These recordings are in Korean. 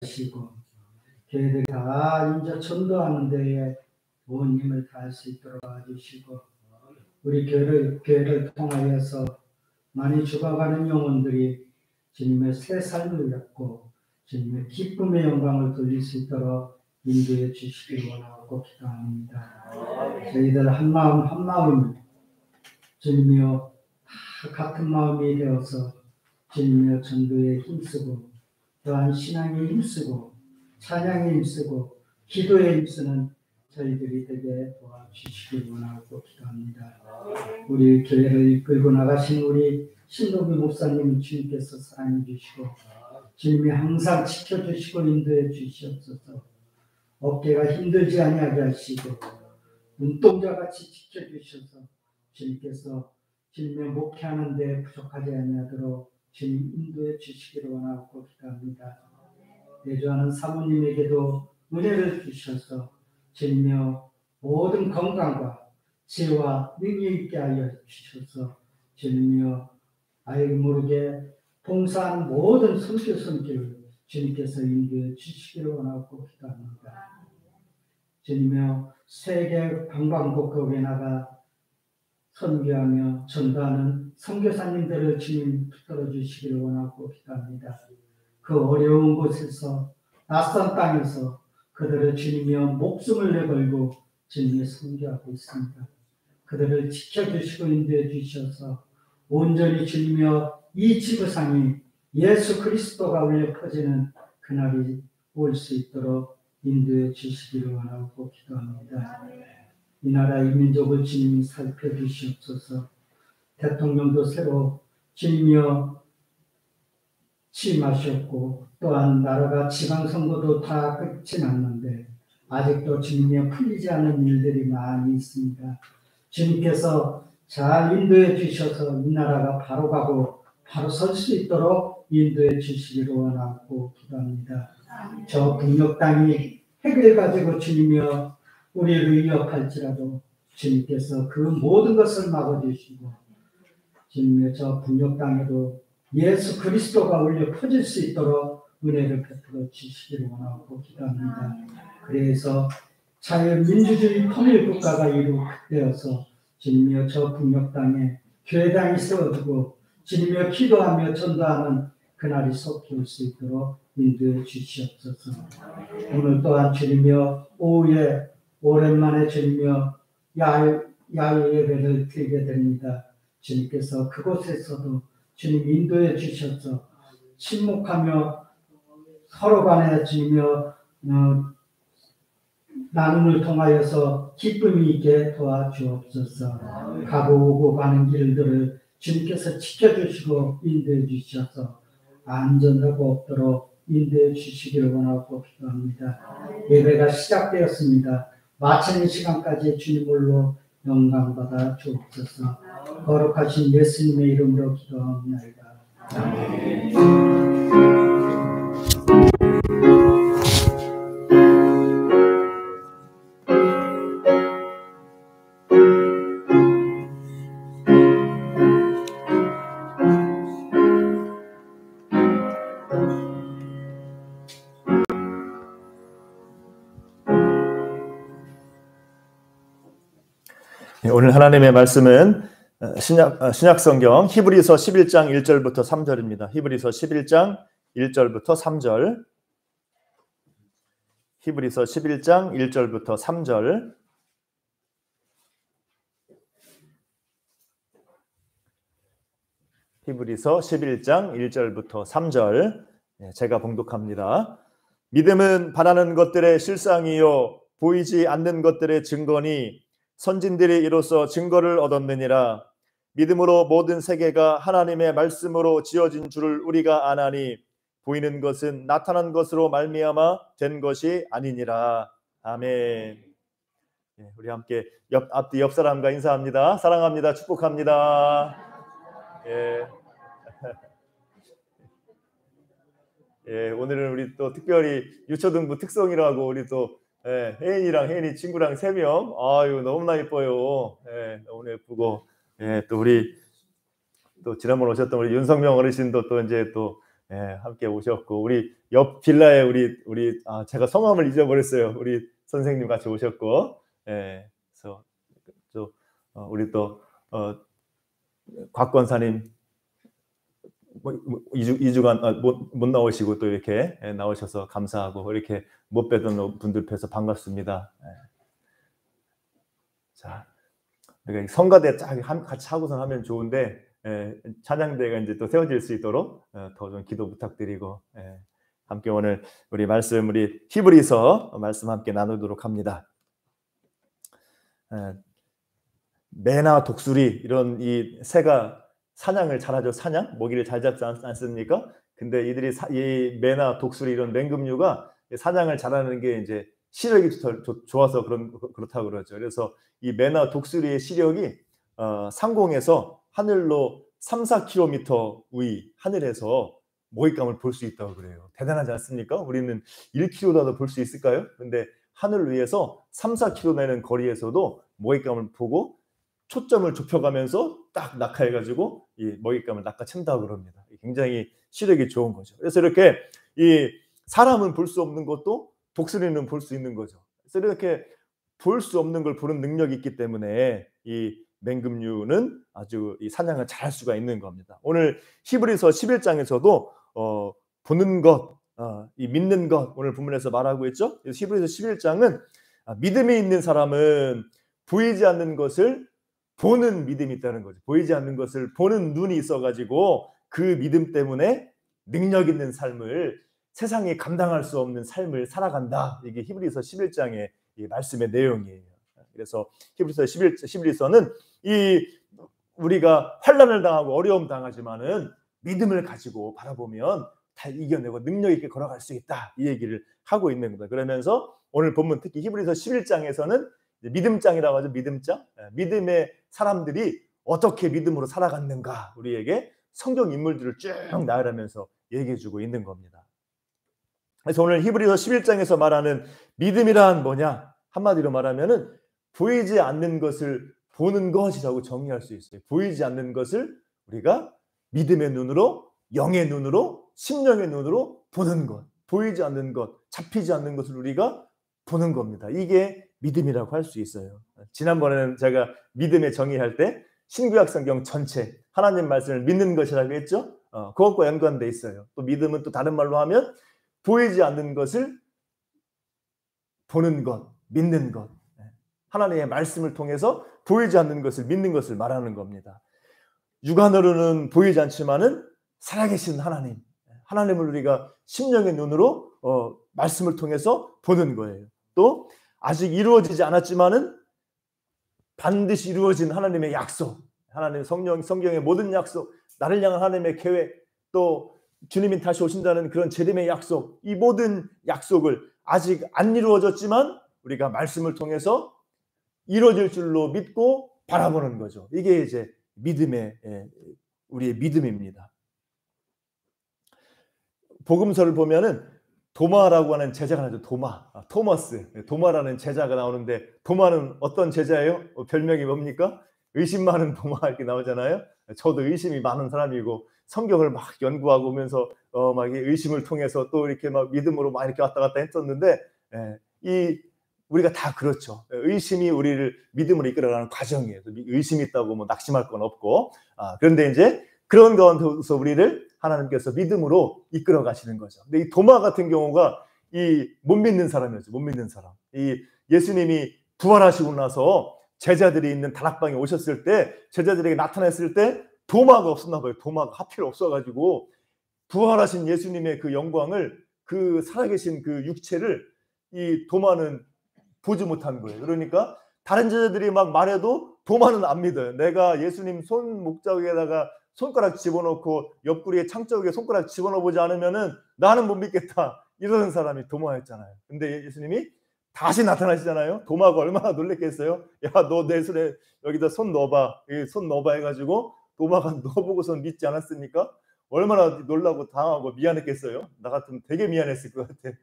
하시고 교회들이 다 이제 전도하는 데에 온 힘을 다할 수 있도록 도와주시고 우리 교회를 통하여서 많이 죽어가는 영혼들이 주님의 새 삶을 갖고 주님의 기쁨의 영광을 돌릴 수 있도록 인도해 주시길 원하고 기도합니다. 저희들 한 마음 한 마음이 주님이여 다 같은 마음이 되어서 주님이여 전도에 힘쓰고 또한 신앙에 힘쓰고 찬양에 힘쓰고 기도에 힘쓰는 저희들이 되게 도와주시길 원하고 기도합니다. 우리 교회를 이끌고 나가신 우리 신동기 목사님 주님께서 사랑해 주시고 주님이 항상 지켜주시고 인도해 주시옵소서. 어깨가 힘들지 아니하게 하시고 눈동자같이 지켜주셔서 주님께서 주님의 목회하는 데 부족하지 아니하도록 주님 인도해 주시기를 원하고 기도합니다. 내주하는 사모님에게도 은혜를 주셔서 주님여 모든 건강과 지혜와 능력 있게 하여 주셔서 주님여 알게 모르게 봉사한 모든 선교 손길을 주님께서 인도해 주시기를 원하고 기도합니다. 주님여 세계 방방곡곡에 나가 선교하며 전도하는 선교사님들을 주님 붙들어 주시기를 원하고 기도합니다. 그 어려운 곳에서 낯선 땅에서 그들을 주님이여 목숨을 내걸고 주님의 선교하고 있습니다. 그들을 지켜주시고 인도해 주셔서 온전히 주님이여 이 지구상이 예수 그리스도가 울려 퍼지는 그날이 올 수 있도록 인도해 주시기를 원하고 기도합니다. 이 나라 이 민족을 주님이 살펴주시옵소서. 대통령도 새로 주님이여 취임하셨고 또한 나라가 지방선거도 다 끝이 났는데 아직도 주님이여 풀리지 않은 일들이 많이 있습니다. 주님께서 잘 인도해 주셔서 이 나라가 바로 가고 바로 설 수 있도록 인도해 주시기를 원하고 기도합니다. 저 북녘 땅이 핵을 가지고 주님이여 우리를 위협할지라도 주님께서 그 모든 것을 막아주시고 주님의 저 북녘 땅에도 예수 그리스도가 울려 퍼질 수 있도록 은혜를 베풀어 주시기를 원하고 기도합니다. 그래서 자유민주주의 통일국가가 이루어져서 주님이여 저 북녘 땅에 교회당이 세워지고 주님이여 기도하며 전도하는 그날이 속히 올 수 있도록 인도해 주시옵소서. 오늘 또한 주님이여 오후에 오랜만에 주님이여 야외 예배를 드리게 됩니다. 주님께서 그곳에서도 주님 인도해 주셔서 침묵하며 서로 간에 주님이여 나눔을 통하여서 기쁨이 있게 도와주옵소서. 가고 오고 가는 길들을 주님께서 지켜주시고 인도해 주셔서 안전하고 없도록 인도해 주시기를 원하고 기도합니다. 예배가 시작되었습니다. 마치는 시간까지 주님으로 영광받아 주옵소서. 거룩하신 예수님의 이름으로 기도합니다. 아멘. 오늘 하나님의 말씀은 신약성경 히브리서 11장 1절부터 3절입니다. 히브리서 11장 1절부터 3절. 히브리서 11장 1절부터 3절. 히브리서 11장 1절부터 3절. 제가 봉독합니다. 믿음은 바라는 것들의 실상이요 보이지 않는 것들의 증거니 선진들이 이로써 증거를 얻었느니라. 믿음으로 모든 세계가 하나님의 말씀으로 지어진 줄을 우리가 아나니 보이는 것은 나타난 것으로 말미암아 된 것이 아니니라. 아멘. 우리 함께 앞뒤 옆 사람과 인사합니다. 사랑합니다. 축복합니다. 오늘은 우리 또 특별히 유초등부 특성이라고 우리 또 혜인이 친구랑 3명. 아유, 너무나 예뻐요. 너무 예쁘고. 또 우리 또 지난번 오셨던 우리 윤성명 어르신도 또 이제 또 함께 오셨고 우리 옆 빌라에 우리 제가 성함을 잊어버렸어요. 우리 선생님 같이 오셨고 그래서 또 우리 또 곽권사님 2주간 못 나오시고 또 이렇게 나오셔서 감사하고 이렇게 못 뵈던 분들 뵈서 반갑습니다. 자, 그러니까 성가대 같이 하고선 하면 좋은데 찬양대가 이제 또 세워질 수 있도록 더 좀 기도 부탁드리고 함께 오늘 우리 말씀 우리 히브리서 말씀 함께 나누도록 합니다. 매나 독수리 이런 이 새가 사냥을 잘하죠. 사냥 먹이를 잘 잡지 않습니까? 근데 이들이 이 매나 독수리 이런 맹금류가 사냥을 잘하는 게 이제 시력이 좋아서 그렇다고 그러죠. 그래서 이 매나 독수리의 시력이 상공에서 하늘로 3-4km 위 하늘에서 먹잇감을 볼 수 있다고 그래요. 대단하지 않습니까? 우리는 1km라도 볼 수 있을까요? 근데 하늘 위에서 3-4km 되는 거리에서도 먹잇감을 보고 초점을 좁혀가면서 딱 낙하해가지고 이 먹잇감을 낚아챈다고 그럽니다. 굉장히 시력이 좋은 거죠. 그래서 이렇게 이 사람은 볼 수 없는 것도 독수리는 볼 수 있는 거죠. 그래서 이렇게 볼 수 없는 걸 보는 능력이 있기 때문에 이 맹금류는 아주 이 사냥을 잘할 수가 있는 겁니다. 오늘 히브리서 11장에서도 보는 것, 이 믿는 것 오늘 본문에서 말하고 있죠. 히브리서 11장은 믿음이 있는 사람은 보이지 않는 것을 보는 믿음이 있다는 거죠. 보이지 않는 것을 보는 눈이 있어가지고 그 믿음 때문에 능력 있는 삶을 세상이 감당할 수 없는 삶을 살아간다. 이게 히브리서 11장의 이 말씀의 내용이에요. 그래서 히브리서 11서는 이 우리가 환난을 당하고 어려움 당하지만은 믿음을 가지고 바라보면 다 이겨내고 능력 있게 걸어갈 수 있다. 이 얘기를 하고 있는 겁니다. 그러면서 오늘 본문 특히 히브리서 11장에서는 믿음장이라고 하죠. 믿음장. 믿음의 사람들이 어떻게 믿음으로 살아갔는가 우리에게 성경 인물들을 쭉 나열하면서 얘기해주고 있는 겁니다. 그래서 오늘 히브리서 11장에서 말하는 믿음이란 뭐냐? 한마디로 말하면은 보이지 않는 것을 보는 것이라고 정의할 수 있어요. 보이지 않는 것을 우리가 믿음의 눈으로, 영의 눈으로, 심령의 눈으로 보는 것. 보이지 않는 것, 잡히지 않는 것을 우리가 보는 겁니다. 이게 믿음이라고 할 수 있어요. 지난번에는 제가 믿음의 정의할 때 신구약 성경 전체 하나님 말씀을 믿는 것이라고 했죠. 그것과 연관돼 있어요. 또 믿음은 또 다른 말로 하면 보이지 않는 것을 보는 것, 믿는 것. 하나님의 말씀을 통해서 보이지 않는 것을 믿는 것을 말하는 겁니다. 육안으로는 보이지 않지만은 살아계신 하나님, 하나님을 우리가 심령의 눈으로 말씀을 통해서 보는 거예요. 또 아직 이루어지지 않았지만은 반드시 이루어진 하나님의 약속, 하나님 성경의 모든 약속, 나를 향한 하나님의 계획, 또 주님이 다시 오신다는 그런 재림의 약속, 이 모든 약속을 아직 안 이루어졌지만 우리가 말씀을 통해서 이루어질 줄로 믿고 바라보는 거죠. 이게 이제 믿음의 우리의 믿음입니다. 복음서를 보면은 도마라고 하는 제자가 나오죠. 토마스, 도마라는 제자가 나오는데 도마는 어떤 제자예요? 별명이 뭡니까? 의심 많은 도마 이렇게 나오잖아요. 저도 의심이 많은 사람이고 성경을 막 연구하고 오면서 막 의심을 통해서 또 이렇게 막 믿음으로 막 이렇게 왔다 갔다 했었는데 우리가 다 그렇죠. 의심이 우리를 믿음으로 이끌어가는 과정이에요. 의심이 있다고 뭐 낙심할 건 없고 그런데 이제 그런 가운데서 우리를 하나님께서 믿음으로 이끌어 가시는 거죠. 근데 이 도마 같은 경우가 이 못 믿는 사람이었죠. 못 믿는 사람. 이 예수님이 부활하시고 나서 제자들이 있는 다락방에 오셨을 때 제자들에게 나타났을 때 도마가 없었나 봐요. 도마가 하필 없어가지고 부활하신 예수님의 그 영광을 그 살아계신 그 육체를 이 도마는 보지 못한 거예요. 그러니까 다른 제자들이 막 말해도 도마는 안 믿어요. 내가 예수님 손 목자국에다가 손가락 집어넣고 옆구리에 창자국에 손가락 집어넣어 보지 않으면은 나는 못 믿겠다. 이러는 사람이 도마였잖아요. 근데 예수님이 다시 나타나시잖아요. 도마가 얼마나 놀랬겠어요. 야, 너 내 손에 여기다 손 넣어봐. 손 넣어봐 해가지고 도마가 넣어보고선 믿지 않았습니까? 얼마나 놀라고 당하고 미안했겠어요. 나 같으면 되게 미안했을 것 같아.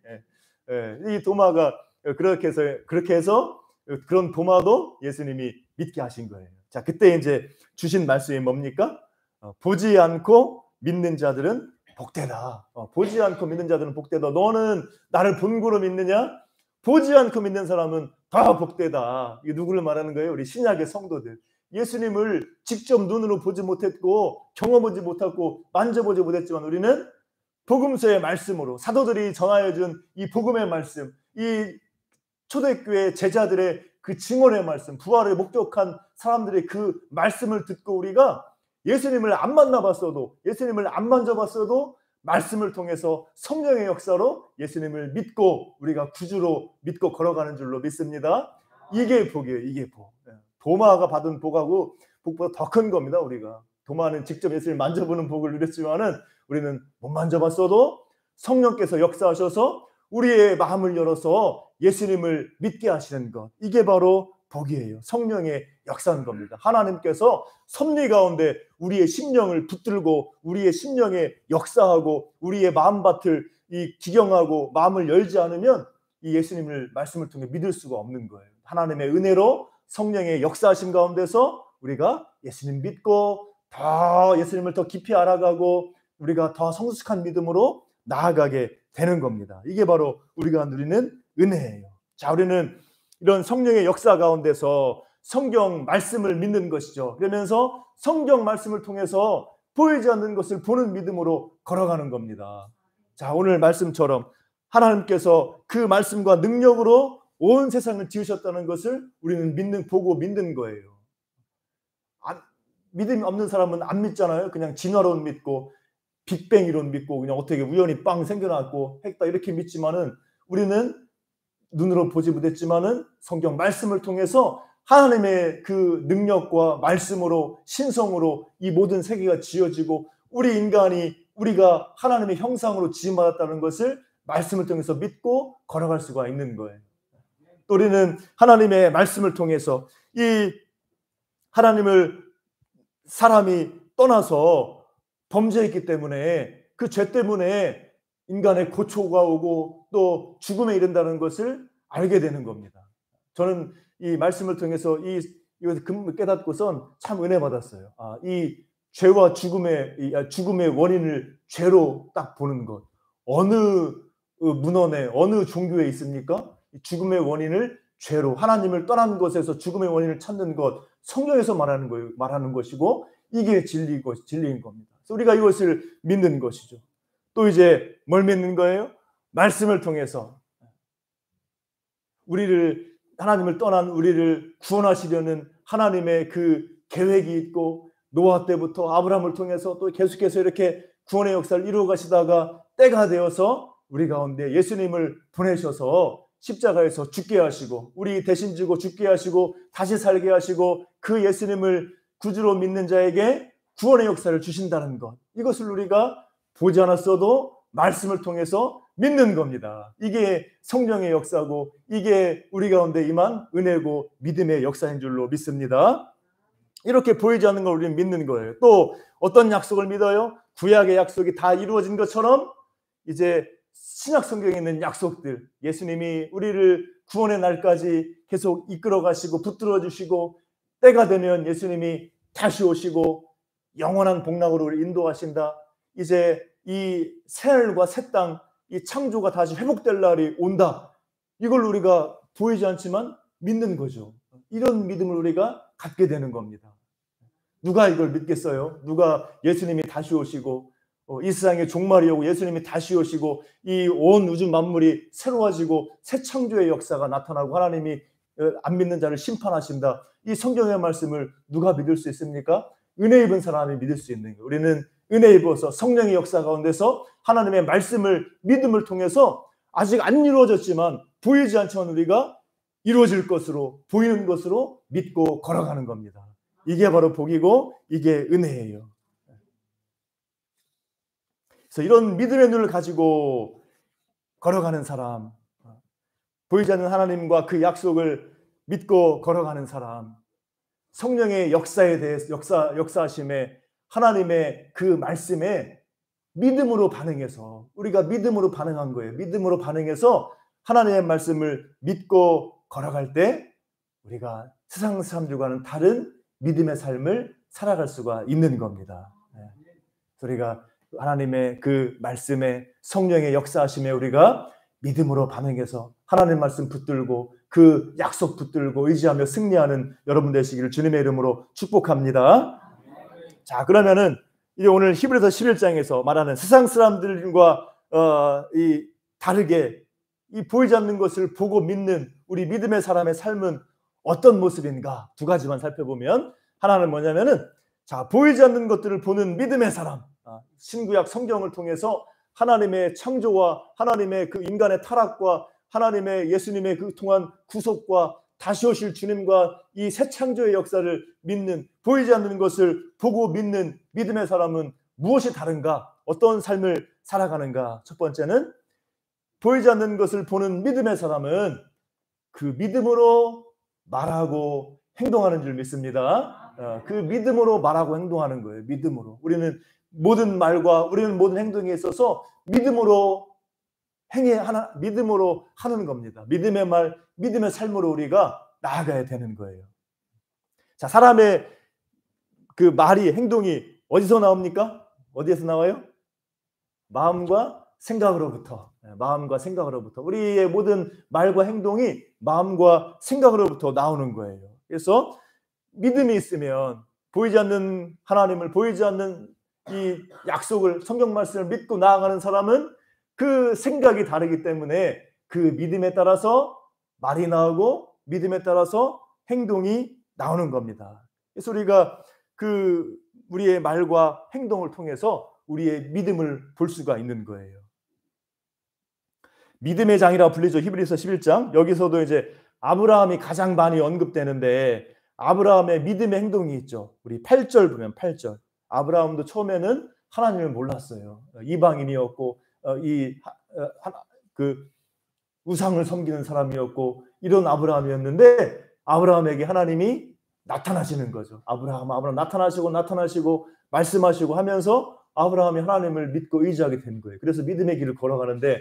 이 도마가 그렇게 해서 그런 도마도 예수님이 믿게 하신 거예요. 자, 그때 이제 주신 말씀이 뭡니까? 보지 않고 믿는 자들은 복되다. 보지 않고 믿는 자들은 복되다. 너는 나를 본고로 믿느냐? 보지 않고 믿는 사람은 더 복되다. 이게 누구를 말하는 거예요? 우리 신약의 성도들. 예수님을 직접 눈으로 보지 못했고 경험하지 못하고 만져보지 못했지만 우리는 복음서의 말씀으로 사도들이 전하여 준 이 복음의 말씀, 이 초대교회 제자들의 그 증언의 말씀, 부활을 목격한 사람들의 그 말씀을 듣고 우리가 예수님을 안 만나봤어도, 예수님을 안 만져봤어도 말씀을 통해서 성령의 역사로 예수님을 믿고 우리가 구주로 믿고 걸어가는 줄로 믿습니다. 이게 복이에요. 이게 복. 도마가 받은 복하고 복보다 더 큰 겁니다. 우리가 도마는 직접 예수님을 만져보는 복을 누렸지만은 우리는 못 만져봤어도 성령께서 역사하셔서 우리의 마음을 열어서 예수님을 믿게 하시는 것, 이게 바로 복이에요. 성령의 역사인 겁니다. 하나님께서 섭리 가운데 우리의 심령을 붙들고 우리의 심령에 역사하고 우리의 마음밭을 이 기경하고 마음을 열지 않으면 이 예수님을 말씀을 통해 믿을 수가 없는 거예요. 하나님의 은혜로 성령의 역사하심 가운데서 우리가 예수님 믿고 더 예수님을 더 깊이 알아가고 우리가 더 성숙한 믿음으로 나아가게 되는 겁니다. 이게 바로 우리가 누리는 은혜예요. 자, 우리는 이런 성령의 역사 가운데서 성경 말씀을 믿는 것이죠. 그러면서 성경 말씀을 통해서 보이지 않는 것을 보는 믿음으로 걸어가는 겁니다. 자, 오늘 말씀처럼 하나님께서 그 말씀과 능력으로 온 세상을 지으셨다는 것을 우리는 보고 믿는 거예요. 믿음이 없는 사람은 안 믿잖아요. 그냥 진화론 믿고 빅뱅 이론 믿고 그냥 어떻게 우연히 빵 생겨났고 했다 이렇게 믿지만은 우리는 눈으로 보지 못했지만은 성경 말씀을 통해서 하나님의 그 능력과 말씀으로 신성으로 이 모든 세계가 지어지고 우리 인간이 우리가 하나님의 형상으로 지음받았다는 것을 말씀을 통해서 믿고 걸어갈 수가 있는 거예요. 또 우리는 하나님의 말씀을 통해서 이 하나님을 사람이 떠나서 범죄했기 때문에 그 죄 때문에 인간의 고초가 오고 또 죽음에 이른다는 것을 알게 되는 겁니다. 저는 이 말씀을 통해서 이것을 깨닫고선 참 은혜 받았어요. 이 죄와 죽음의 원인을 죄로 딱 보는 것. 어느 문헌에 어느 종교에 있습니까? 죽음의 원인을 죄로 하나님을 떠난 것에서 죽음의 원인을 찾는 것 성경에서 말하는 것이고 이게 진리인 겁니다. 그래서 우리가 이것을 믿는 것이죠. 또 이제 뭘 믿는 거예요? 말씀을 통해서 하나님을 떠난 우리를 구원하시려는 하나님의 그 계획이 있고 노아 때부터 아브라함을 통해서 또 계속해서 이렇게 구원의 역사를 이루어 가시다가 때가 되어서 우리 가운데 예수님을 보내셔서 십자가에서 죽게 하시고 우리 대신 지고 죽게 하시고 다시 살게 하시고 그 예수님을 구주로 믿는 자에게 구원의 역사를 주신다는 것, 이것을 우리가 보지 않았어도 말씀을 통해서 믿는 겁니다. 이게 성령의 역사고 이게 우리 가운데 임한 은혜고 믿음의 역사인 줄로 믿습니다. 이렇게 보이지 않는 걸 우리는 믿는 거예요. 또 어떤 약속을 믿어요? 구약의 약속이 다 이루어진 것처럼 이제 신약 성경에 있는 약속들, 예수님이 우리를 구원의 날까지 계속 이끌어 가시고 붙들어 주시고 때가 되면 예수님이 다시 오시고 영원한 복락으로 우리 인도하신다. 이제 이 새하늘과 새 땅, 이 창조가 다시 회복될 날이 온다. 이걸 우리가 보이지 않지만 믿는 거죠. 이런 믿음을 우리가 갖게 되는 겁니다. 누가 이걸 믿겠어요? 누가 예수님이 다시 오시고 이 세상의 종말이 오고 예수님이 다시 오시고 이 온 우주 만물이 새로워지고 새 창조의 역사가 나타나고 하나님이 안 믿는 자를 심판하신다. 이 성경의 말씀을 누가 믿을 수 있습니까? 은혜 입은 사람이 믿을 수 있는 거예요. 우리는 은혜 입어서 성령의 역사 가운데서 하나님의 말씀을 믿음을 통해서 아직 안 이루어졌지만 보이지 않지만 우리가 이루어질 것으로 보이는 것으로 믿고 걸어가는 겁니다. 이게 바로 복이고 이게 은혜예요. 그래서 이런 믿음의 눈을 가지고 걸어가는 사람, 보이지 않는 하나님과 그 약속을 믿고 걸어가는 사람, 성령의 역사에 대해서 역사하심에 하나님의 그 말씀에 믿음으로 반응해서 우리가 믿음으로 반응한 거예요. 믿음으로 반응해서 하나님의 말씀을 믿고 걸어갈 때 우리가 세상 사람들과는 다른 믿음의 삶을 살아갈 수가 있는 겁니다. 우리가 하나님의 그 말씀에 성령의 역사하심에 우리가 믿음으로 반응해서 하나님 말씀 붙들고 그 약속 붙들고 의지하며 승리하는 여러분 되시기를 주님의 이름으로 축복합니다. 자, 그러면은 이제 오늘 히브리서 11장에서 말하는 세상 사람들과 다르게 이 보이지 않는 것을 보고 믿는 우리 믿음의 사람의 삶은 어떤 모습인가? 두 가지만 살펴보면, 하나는 뭐냐면은, 자, 보이지 않는 것들을 보는 믿음의 사람. 신구약 성경을 통해서 하나님의 창조와 하나님의 그 인간의 타락과 하나님의 예수님의 그 통한 구속과 다시 오실 주님과 이 새 창조의 역사를 믿는, 보이지 않는 것을 보고 믿는 믿음의 사람은 무엇이 다른가? 어떤 삶을 살아가는가? 첫 번째는, 보이지 않는 것을 보는 믿음의 사람은 그 믿음으로 말하고 행동하는 줄 믿습니다. 그 믿음으로 말하고 행동하는 거예요. 믿음으로. 우리는 모든 말과 우리는 모든 행동에 있어서 믿음으로 믿음으로 하는 겁니다. 믿음의 말, 믿음의 삶으로 우리가 나아가야 되는 거예요. 자, 사람의 그 말이, 행동이 어디서 나옵니까? 어디에서 나와요? 마음과 생각으로부터. 마음과 생각으로부터. 우리의 모든 말과 행동이 마음과 생각으로부터 나오는 거예요. 그래서 믿음이 있으면 보이지 않는 하나님을, 보이지 않는 이 약속을, 성경 말씀을 믿고 나아가는 사람은 그 생각이 다르기 때문에 그 믿음에 따라서 말이 나오고 믿음에 따라서 행동이 나오는 겁니다. 그래서 우리가 우리의 말과 행동을 통해서 우리의 믿음을 볼 수가 있는 거예요. 믿음의 장이라고 불리죠. 히브리서 11장. 여기서도 이제 아브라함이 가장 많이 언급되는데, 아브라함의 믿음의 행동이 있죠. 우리 8절 보면 8절. 아브라함도 처음에는 하나님을 몰랐어요. 이방인이었고 그 우상을 섬기는 사람이었고 이런 아브라함이었는데, 아브라함에게 하나님이 나타나시는 거죠. 아브라함 나타나시고 말씀하시고 하면서 아브라함이 하나님을 믿고 의지하게 된 거예요. 그래서 믿음의 길을 걸어가는데,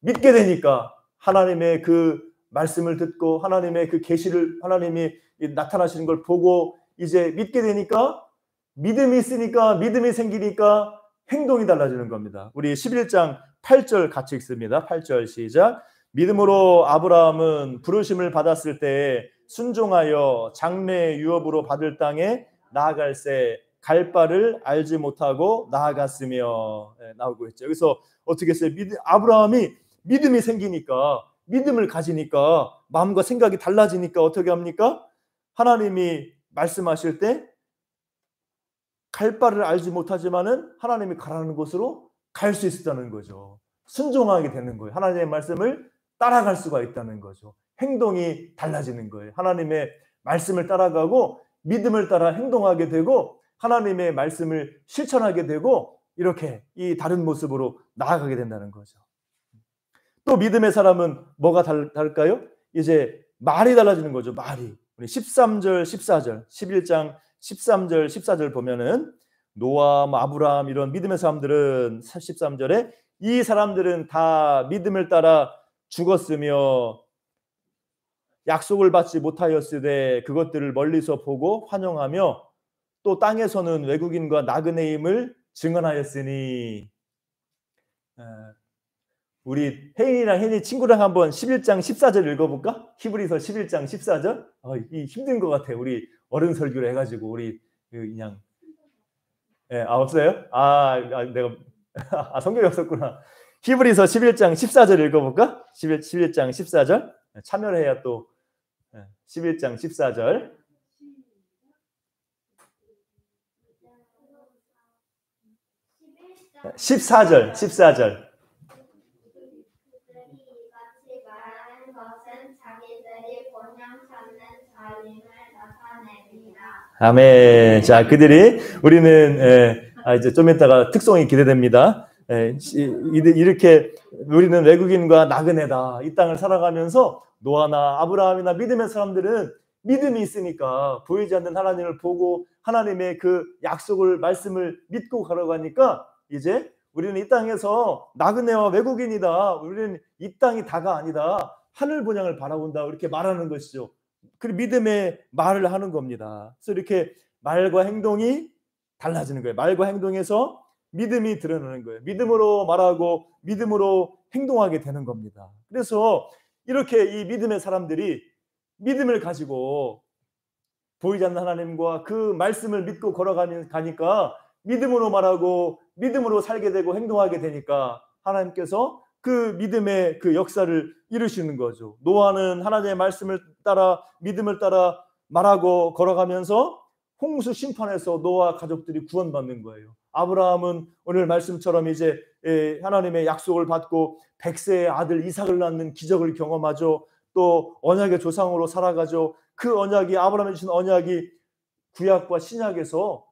믿게 되니까 하나님의 그 말씀을 듣고 하나님의 그 계시를, 하나님이 나타나시는 걸 보고 이제 믿게 되니까, 믿음이 있으니까, 믿음이 생기니까 행동이 달라지는 겁니다. 우리 11장 8절 같이 읽습니다. 8절 시작. 믿음으로 아브라함은 부르심을 받았을 때 순종하여 장래의 유업으로 받을 땅에 나아갈새 갈 바를 알지 못하고 나아갔으며, 나오고 있죠. 여기서 어떻게 했어요? 아브라함이 믿음이 생기니까, 믿음을 가지니까, 마음과 생각이 달라지니까 어떻게 합니까? 하나님이 말씀하실 때 갈 바를 알지 못하지만은 하나님이 가라는 곳으로 갈 수 있었다는 거죠. 순종하게 되는 거예요. 하나님의 말씀을 따라갈 수가 있다는 거죠. 행동이 달라지는 거예요. 하나님의 말씀을 따라가고 믿음을 따라 행동하게 되고 하나님의 말씀을 실천하게 되고, 이렇게 이 다른 모습으로 나아가게 된다는 거죠. 또 믿음의 사람은 뭐가 다를까요? 이제 말이 달라지는 거죠. 말이. 우리 13절, 14절, 11장 13절, 14절 보면은 노아, 아브라함 이런 믿음의 사람들은 13절에 이 사람들은 다 믿음을 따라 죽었으며 약속을 받지 못하였으되 그것들을 멀리서 보고 환영하며 또 땅에서는 외국인과 나그네임을 증언하였으니. 우리 혜인이랑 혜인이 친구랑 한번 11장 14절 읽어볼까? 히브리서 11장 14절. 이 힘든 것 같아. 우리 어른 설교를 해가지고 우리 그냥 없어요? 내가 성경이 없었구나. 히브리서 11장 14절 읽어볼까? 11장 14절. 참여를 해야 또 11장 14절. 14절. 아멘. 자, 우리는 이제 좀 이따가 특송이 기대됩니다. 이렇게 우리는 외국인과 나그네다. 이 땅을 살아가면서 노아나 아브라함이나 믿음의 사람들은 믿음이 있으니까 보이지 않는 하나님을 보고 하나님의 그 약속을, 말씀을 믿고 걸어가니까 이제 우리는 이 땅에서 나그네와 외국인이다. 우리는 이 땅이 다가 아니다. 하늘 본향을 바라본다. 이렇게 말하는 것이죠. 그리고 믿음의 말을 하는 겁니다. 그래서 이렇게 말과 행동이 달라지는 거예요. 말과 행동에서 믿음이 드러나는 거예요. 믿음으로 말하고 믿음으로 행동하게 되는 겁니다. 그래서 이렇게 이 믿음의 사람들이 믿음을 가지고 보이지 않는 하나님과 그 말씀을 믿고 걸어가니까 믿음으로 말하고 믿음으로 살게 되고 행동하게 되니까 하나님께서 그 믿음의 그 역사를 이루시는 거죠. 노아는 하나님의 말씀을 따라 믿음을 따라 말하고 걸어가면서 홍수 심판에서 노아 가족들이 구원받는 거예요. 아브라함은 오늘 말씀처럼 이제 하나님의 약속을 받고 100세의 아들 이삭을 낳는 기적을 경험하죠. 또 언약의 조상으로 살아가죠. 그 언약이 아브라함이 주신 언약이 구약과 신약에서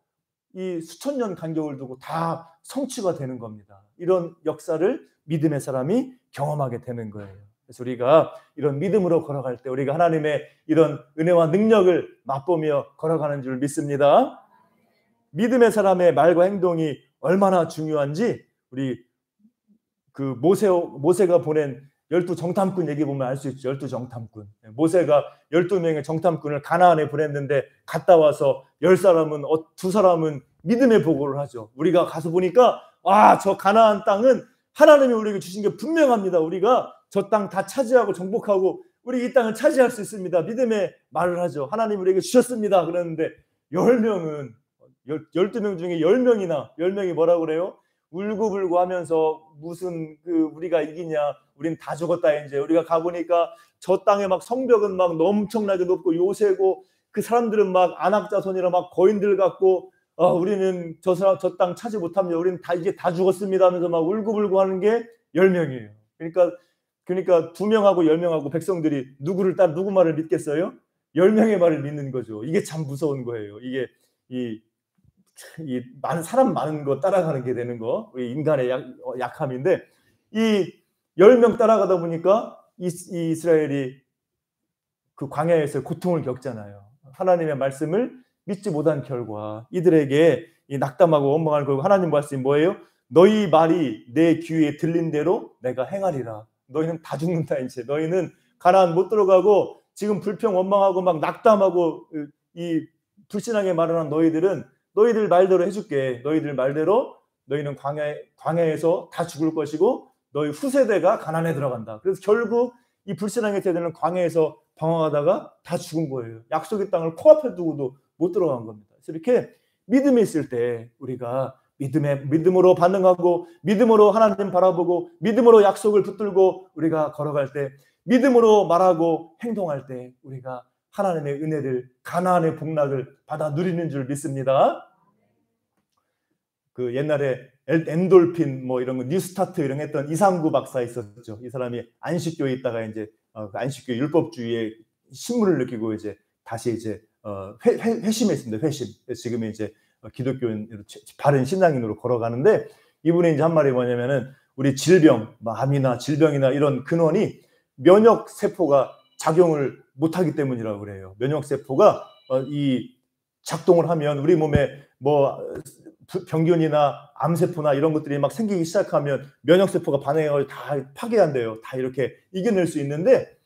이 수천 년 간격을 두고 다 성취가 되는 겁니다. 이런 역사를 믿음의 사람이 경험하게 되는 거예요. 그래서 우리가 이런 믿음으로 걸어갈 때 우리가 하나님의 이런 은혜와 능력을 맛보며 걸어가는 줄 믿습니다. 믿음의 사람의 말과 행동이 얼마나 중요한지 우리 그 모세가 보낸 12 정탐꾼 얘기 보면 알 수 있죠. 12 정탐꾼. 모세가 12명의 정탐꾼을 가나안에 보냈는데 갔다 와서 10사람은 2사람은 믿음의 보고를 하죠. 우리가 가서 보니까 저 가나안 땅은 하나님이 우리에게 주신 게 분명합니다. 우리가 저 땅 다 차지하고 정복하고 우리 이 땅을 차지할 수 있습니다. 믿음의 말을 하죠. 하나님 우리에게 주셨습니다. 그랬는데 10명은 12명 중에 10명이 뭐라고 그래요? 울고불고 하면서 무슨 우리가 이기냐, 우린 다 죽었다. 이제 우리가 가보니까 저 땅에 막 성벽은 막 엄청나게 높고 요새고 그 사람들은 막 안악자손이라 막 거인들 같고 우리는 저 땅 차지 못합니다. 우리는 이제 다 죽었습니다 하면서 막 울고불고 하는 게 10명이에요. 그러니까 2명하고 10명하고 백성들이 누구 말을 믿겠어요? 10명의 말을 믿는 거죠. 이게 참 무서운 거예요. 이게 이 많은 사람 많은 거 따라가는 게 되는 거, 우리 인간의 약함인데 이 10명 따라가다 보니까 이스라엘이 그 광야에서 고통을 겪잖아요. 하나님의 말씀을 믿지 못한 결과 이들에게 이 낙담하고 원망을 걸고 하나님 말씀이 뭐예요? 너희 말이 내 귀에 들린 대로 내가 행하리라. 너희는 다 죽는다. 이제 너희는 가나안 못 들어가고 지금 불평 원망하고 막 낙담하고 이 불신하게 말을 한 너희들 말대로 해줄게. 너희들 말대로 너희는 광야에서 다 죽을 것이고 너희 후세대가 가나안에 들어간다. 그래서 결국 이 불신앙의 세대는 광야에서 방황하다가 다 죽은 거예요. 약속의 땅을 코앞에 두고도 못 들어간 겁니다. 그래서 이렇게 믿음이 있을 때 우리가 믿음으로 반응하고 믿음으로 하나님 바라보고 믿음으로 약속을 붙들고 우리가 걸어갈 때 믿음으로 말하고 행동할 때 우리가 하나님의 은혜를 가나안의 복락을 받아 누리는 줄 믿습니다. 그 옛날에 엔돌핀 뭐 이런 거 뉴스타트 이런 거 했던 이상구 박사 있었죠. 이 사람이 안식교에 있다가 이제 안식교 율법주의의 신물을 느끼고 이제 다시 이제 회심했습니다. 회심. 지금 이제 기독교인 바른 신앙인으로 걸어가는데 이분이 이제 한 말이 뭐냐면은 우리 질병, 암이나 질병이나 이런 근원이 면역 세포가 작용을 못하기 때문이라고 그래요. 면역 세포가 이 작동을 하면 우리 몸에 뭐 병균이나 암세포나 이런 것들이 막 생기기 시작하면 면역 세포가 반응해서 다 파괴한대요. 다 이렇게 이겨낼 수 있는데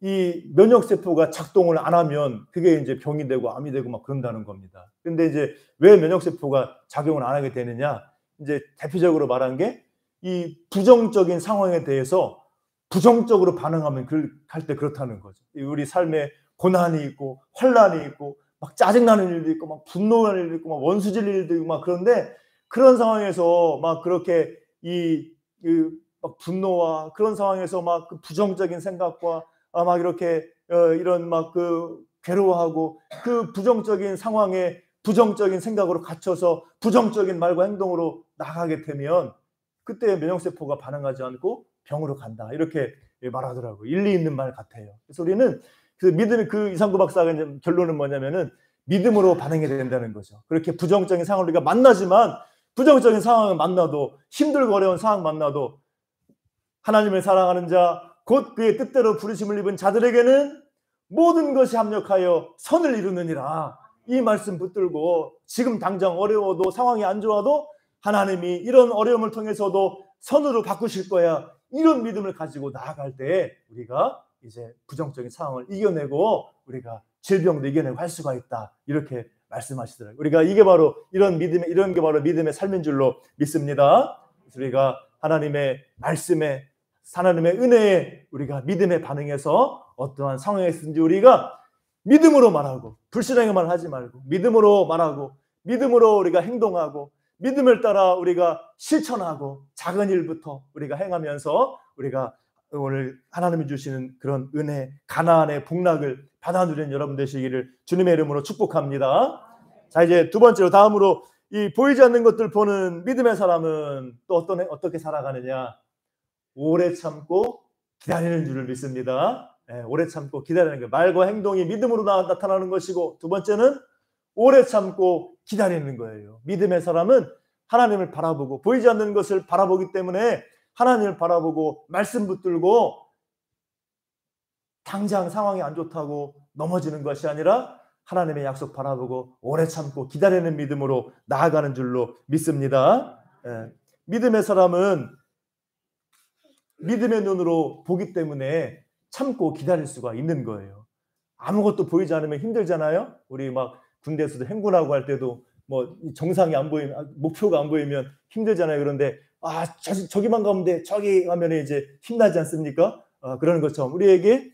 이 면역 세포가 작동을 안 하면 그게 이제 병이 되고 암이 되고 막 그런다는 겁니다. 근데 이제 왜 면역 세포가 작용을 안 하게 되느냐? 이제 대표적으로 말한 게 이 부정적인 상황에 대해서 부정적으로 반응하면 할 때 그렇다는 거죠. 우리 삶에 고난이 있고 환란이 있고 막 짜증나는 일도 있고 막 분노하는 일도 있고 막 원수질 일도 있고 막 그런데 그런 상황에서 막 그렇게 막 분노와 그런 상황에서 막 그 부정적인 생각과 막 이렇게 이런 막 괴로워하고 그 부정적인 상황에 부정적인 생각으로 갇혀서 부정적인 말과 행동으로 나가게 되면 그때 면역세포가 반응하지 않고 병으로 간다. 이렇게 말하더라고요. 일리 있는 말 같아요. 그래서 우리는 믿음이 이상구 박사가 결론은 뭐냐면은 믿음으로 반응해야 된다는 거죠. 그렇게 부정적인 상황을 우리가 만나지만 부정적인 상황을 만나도 힘들고 어려운 상황 만나도 하나님을 사랑하는 자 곧 그의 뜻대로 부르심을 입은 자들에게는 모든 것이 합력하여 선을 이루느니라. 이 말씀 붙들고 지금 당장 어려워도 상황이 안 좋아도 하나님이 이런 어려움을 통해서도 선으로 바꾸실 거야. 이런 믿음을 가지고 나아갈 때 우리가 이제 부정적인 상황을 이겨내고 우리가 질병도 이겨내고 할 수가 있다. 이렇게 말씀하시더라고요. 우리가 이게 바로 이런 게 바로 믿음의 삶인 줄로 믿습니다. 그래서 우리가 하나님의 말씀에, 하나님의 은혜에 우리가 믿음에 반응해서 어떠한 상황에 있든지 우리가 믿음으로 말하고, 불신앙에만 하지 말고 믿음으로 말하고, 믿음으로 우리가 행동하고, 믿음을 따라 우리가 실천하고, 작은 일부터 우리가 행하면서 우리가 오늘 하나님이 주시는 그런 은혜, 가나안의 복락을 받아 누리는 여러분 되시기를 주님의 이름으로 축복합니다. 자, 이제 두 번째로, 다음으로 이 보이지 않는 것들 보는 믿음의 사람은 또 어떻게 살아가느냐? 오래 참고 기다리는 줄을 믿습니다. 오래 참고 기다리는 것, 말과 행동이 믿음으로 나타나는 것이고, 두 번째는 오래 참고 기다리는 거예요. 믿음의 사람은 하나님을 바라보고, 보이지 않는 것을 바라보기 때문에 하나님을 바라보고 말씀 붙들고 당장 상황이 안 좋다고 넘어지는 것이 아니라 하나님의 약속 바라보고 오래 참고 기다리는 믿음으로 나아가는 줄로 믿습니다. 믿음의 사람은 믿음의 눈으로 보기 때문에 참고 기다릴 수가 있는 거예요. 아무것도 보이지 않으면 힘들잖아요. 우리 막 군대에서도 행군하고 할 때도 뭐 정상이 안 보이면, 목표가 안 보이면 힘들잖아요. 그런데 저기만 가면 돼, 저기 가면 이제 힘나지 않습니까? 그러는 것처럼 우리에게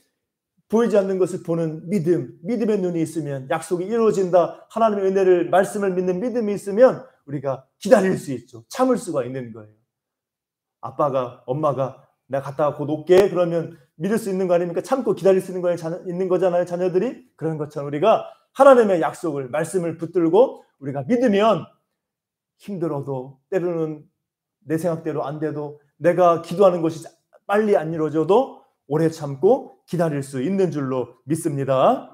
보이지 않는 것을 보는 믿음의 눈이 있으면 약속이 이루어진다, 하나님의 은혜를, 말씀을 믿는 믿음이 있으면 우리가 기다릴 수 있죠. 참을 수가 있는 거예요. 아빠가, 엄마가 내가 갔다가 곧 올게 그러면 믿을 수 있는 거 아닙니까? 참고 기다릴 수 있는 거잖아요, 자녀들이. 그런 것처럼 우리가 하나님의 약속을, 말씀을 붙들고 우리가 믿으면 힘들어도, 때로는 내 생각대로 안 돼도, 내가 기도하는 것이 빨리 안 이루어져도 오래 참고 기다릴 수 있는 줄로 믿습니다.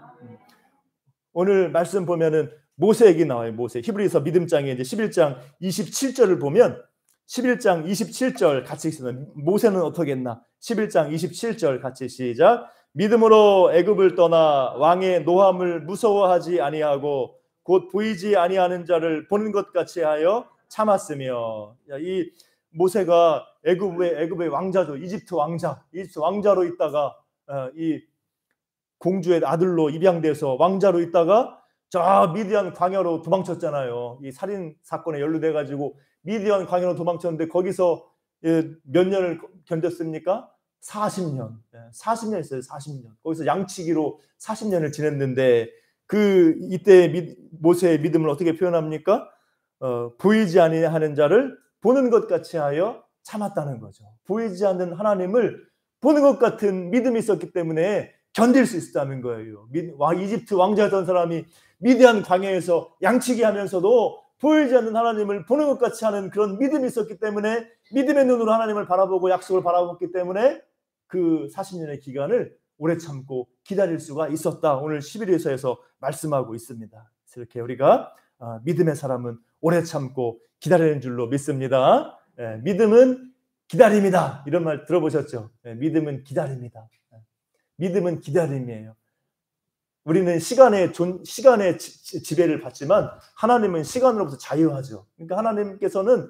오늘 말씀 보면은 모세 얘기 나와요. 모세. 히브리서 믿음장에 이제 11장 27절을 보면, 11장 27절 같이 읽습니다. 모세는 어떻게 했나? 11장 27절 같이 시작. 믿음으로 애굽을 떠나 왕의 노함을 무서워하지 아니하고 곧 보이지 아니하는 자를 보는 것 같이 하여 참았으며. 이 모세가 애굽의 왕자죠. 이집트 왕자로 있다가 이 공주의 아들로 입양돼서 왕자로 있다가 저 미디안 광야로 도망쳤잖아요. 이 살인 사건에 연루돼 가지고 미디안 광야로 도망쳤는데 거기서 몇 년을 견뎠습니까? 40년. 40년 있어요. 40년. 거기서 양치기로 40년을 지냈는데 이때 모세의 믿음을 어떻게 표현합니까? 보이지 아니하는 자를 보는 것 같이 하여 참았다는 거죠. 보이지 않는 하나님을 보는 것 같은 믿음이 있었기 때문에 견딜 수 있었다는 거예요. 이집트 왕자였던 사람이 미디안 광야에서 양치기 하면서도 보이지 않는 하나님을 보는 것 같이 하는 그런 믿음이 있었기 때문에, 믿음의 눈으로 하나님을 바라보고 약속을 바라봤기 때문에 그 40년의 기간을 오래 참고 기다릴 수가 있었다. 오늘 11회서에서 말씀하고 있습니다. 이렇게 우리가 믿음의 사람은 오래 참고 기다리는 줄로 믿습니다. 믿음은 기다림이다. 이런 말 들어보셨죠? 믿음은 기다림이다. 믿음은 기다림이에요. 우리는 시간의 지배를 받지만 하나님은 시간으로부터 자유하죠. 그러니까 하나님께서는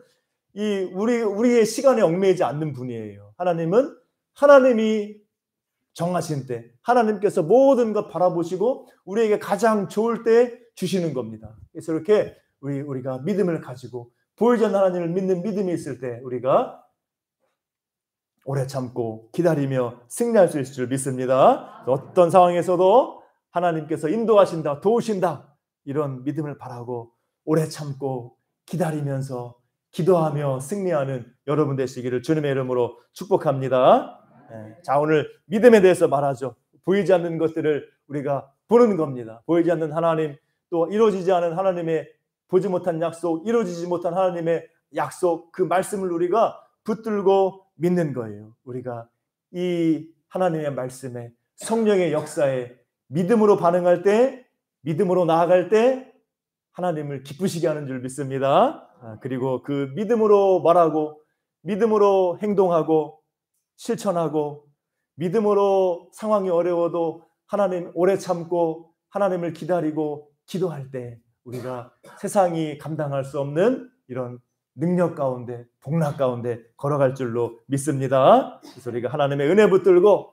우리의 시간에 얽매이지 않는 분이에요. 하나님은 하나님이 정하신 때, 하나님께서 모든 것 바라보시고 우리에게 가장 좋을 때 주시는 겁니다. 그래서 이렇게 우리가 믿음을 가지고 보이지 않는 하나님을 믿는 믿음이 있을 때 우리가 오래 참고 기다리며 승리할 수 있을 줄 믿습니다. 어떤 상황에서도 하나님께서 인도하신다, 도우신다, 이런 믿음을 바라고 오래 참고 기다리면서 기도하며 승리하는 여러분 되시기를 주님의 이름으로 축복합니다. 자, 오늘 믿음에 대해서 말하죠. 보이지 않는 것들을 우리가 보는 겁니다. 보이지 않는 하나님, 또 이루어지지 않은 하나님의 보지 못한 약속, 이루어지지 못한 하나님의 약속, 그 말씀을 우리가 붙들고 믿는 거예요. 우리가 이 하나님의 말씀에, 성령의 역사에 믿음으로 반응할 때, 믿음으로 나아갈 때 하나님을 기쁘시게 하는 줄 믿습니다. 그리고 그 믿음으로 말하고, 믿음으로 행동하고 실천하고, 믿음으로 상황이 어려워도 하나님 오래 참고 하나님을 기다리고 기도할 때 우리가 세상이 감당할 수 없는 이런 능력 가운데, 복락 가운데 걸어갈 줄로 믿습니다. 그래서 우리가 하나님의 은혜 붙들고,